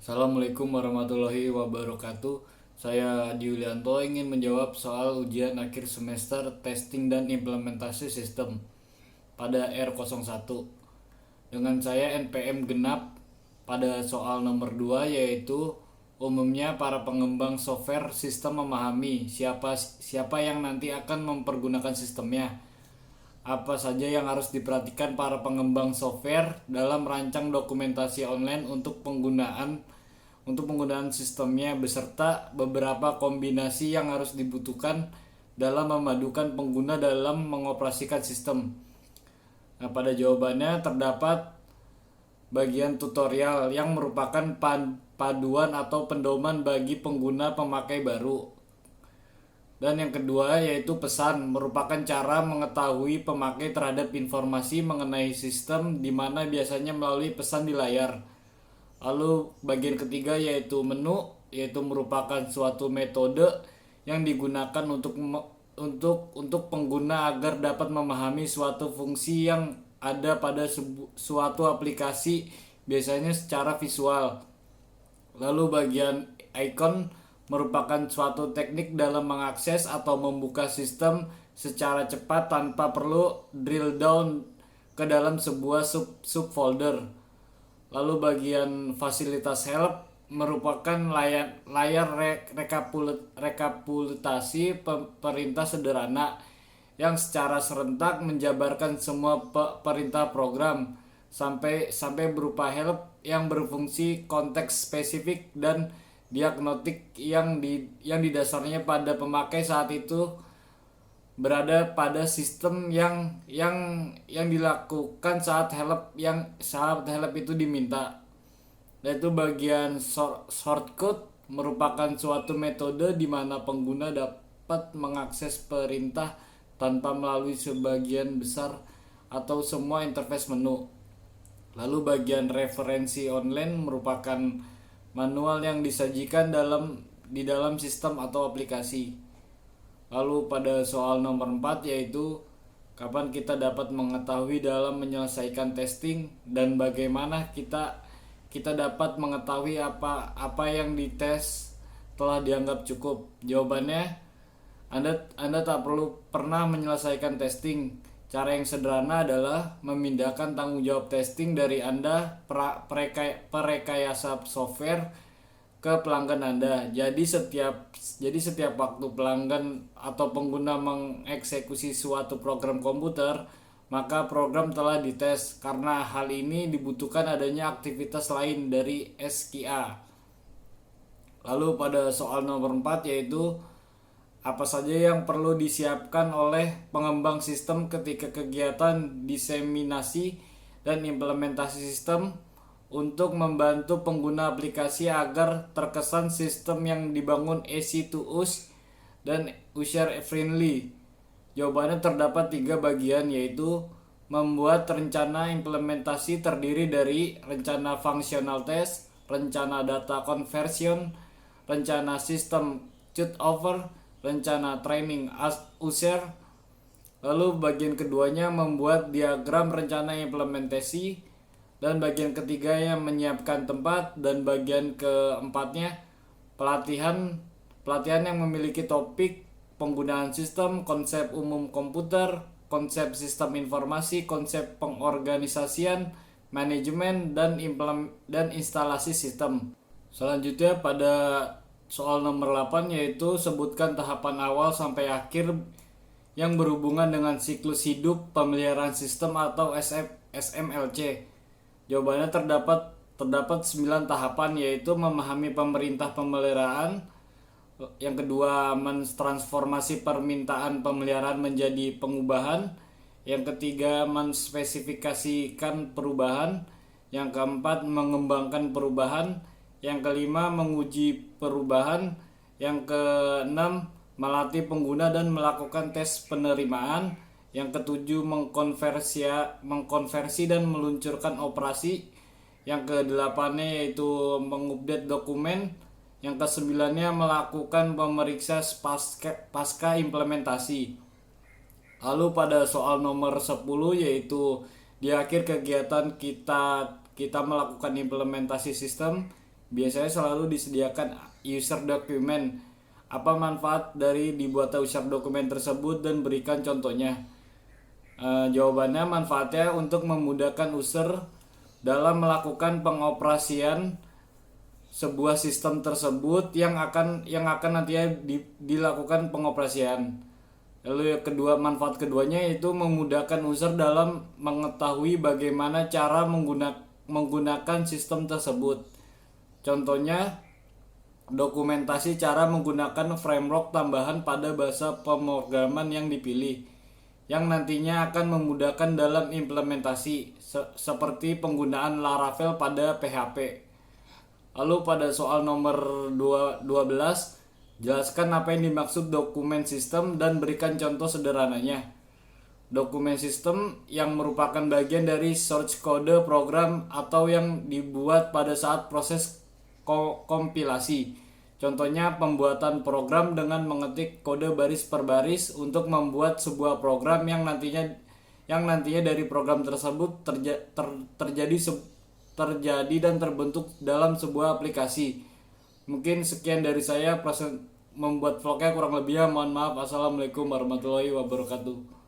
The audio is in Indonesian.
Assalamualaikum warahmatullahi wabarakatuh. Saya Adi Yulianto ingin menjawab soal ujian akhir semester testing dan implementasi sistem pada R01. Dengan saya NPM genap pada soal nomor 2, yaitu umumnya para pengembang software sistem memahami siapa siapa yang nanti akan mempergunakan sistemnya. Apa saja yang harus diperhatikan para pengembang software dalam rancang dokumentasi online untuk penggunaan sistemnya, beserta beberapa kombinasi yang harus dibutuhkan dalam memadukan pengguna dalam mengoperasikan sistem. Nah, pada jawabannya terdapat bagian tutorial yang merupakan paduan atau pedoman bagi pengguna pemakai baru. Dan yang kedua yaitu pesan, merupakan cara mengetahui pemakai terhadap informasi mengenai sistem, di mana biasanya melalui pesan di layar. Lalu bagian ketiga yaitu menu, yaitu merupakan suatu metode yang digunakan untuk pengguna agar dapat memahami suatu fungsi yang ada pada suatu aplikasi, biasanya secara visual. Lalu bagian icon merupakan suatu teknik dalam mengakses atau membuka sistem secara cepat tanpa perlu drill down ke dalam sebuah subfolder. Lalu bagian fasilitas help merupakan layar rekapitulasi perintah sederhana yang secara serentak menjabarkan semua perintah program sampai berupa help yang berfungsi konteks spesifik dan diagnostik yang didasarnya pada pemakai saat itu berada pada sistem yang dilakukan saat help itu diminta. Yaitu bagian shortcut merupakan suatu metode di mana pengguna dapat mengakses perintah tanpa melalui sebagian besar atau semua interface menu. Lalu bagian referensi online merupakan manual yang disajikan di dalam sistem atau aplikasi. Lalu pada soal nomor 4 yaitu kapan kita dapat mengetahui dalam menyelesaikan testing dan bagaimana kita dapat mengetahui apa yang dites telah dianggap cukup. Jawabannya, Anda tak perlu pernah menyelesaikan testing. Cara yang sederhana adalah memindahkan tanggung jawab testing dari Anda perekayasa software ke pelanggan Anda. Jadi setiap waktu pelanggan atau pengguna mengeksekusi suatu program komputer, maka program telah dites. Karena hal ini dibutuhkan adanya aktivitas lain dari SQA. Lalu pada soal nomor 4 yaitu apa saja yang perlu disiapkan oleh pengembang sistem ketika kegiatan diseminasi dan implementasi sistem untuk membantu pengguna aplikasi agar terkesan sistem yang dibangun easy to use dan user friendly. Jawabannya terdapat 3 bagian, yaitu membuat rencana implementasi terdiri dari rencana functional test, rencana data conversion, rencana system cutover, rencana training user. Lalu bagian keduanya membuat diagram rencana implementasi, dan bagian ketiga yang menyiapkan tempat, dan bagian keempatnya pelatihan yang memiliki topik penggunaan sistem, konsep umum komputer, konsep sistem informasi, konsep pengorganisasian, manajemen, dan instalasi sistem. Selanjutnya pada soal nomor 8 yaitu sebutkan tahapan awal sampai akhir yang berhubungan dengan siklus hidup pemeliharaan sistem atau SMLC. Jawabannya terdapat 9 tahapan, yaitu memahami perintah pemeliharaan, yang kedua mentransformasi permintaan pemeliharaan menjadi pengubahan, yang ketiga menspesifikasikan perubahan, yang keempat mengembangkan perubahan, yang kelima menguji perubahan, yang keenam melatih pengguna dan melakukan tes penerimaan, yang ketujuh mengkonversi dan meluncurkan operasi, yang kedelapannya yaitu mengupdate dokumen, yang kesembilannya melakukan pemeriksa pasca implementasi. Lalu pada soal nomor 10 yaitu di akhir kegiatan kita melakukan implementasi sistem, biasanya selalu disediakan user document. Apa manfaat dari dibuat user dokumen tersebut dan berikan contohnya? Jawabannya, manfaatnya untuk memudahkan user dalam melakukan pengoperasian sebuah sistem tersebut yang akan nantinya dilakukan pengoperasian. Lalu yang kedua, manfaat keduanya yaitu memudahkan user dalam mengetahui bagaimana cara menggunakan sistem tersebut. Contohnya, dokumentasi cara menggunakan framework tambahan pada bahasa pemrograman yang dipilih, yang nantinya akan memudahkan dalam implementasi, seperti penggunaan Laravel pada PHP. Lalu pada soal nomor 12, jelaskan apa yang dimaksud dokumen sistem dan berikan contoh sederhananya. Dokumen sistem yang merupakan bagian dari source kode program atau yang dibuat pada saat proses kompilasi. Contohnya pembuatan program dengan mengetik kode baris per baris untuk membuat sebuah program yang nantinya dari program tersebut terjadi dan terbentuk dalam sebuah aplikasi. Mungkin sekian dari saya, proses membuat vlognya kurang lebihnya mohon maaf. Assalamualaikum warahmatullahi wabarakatuh.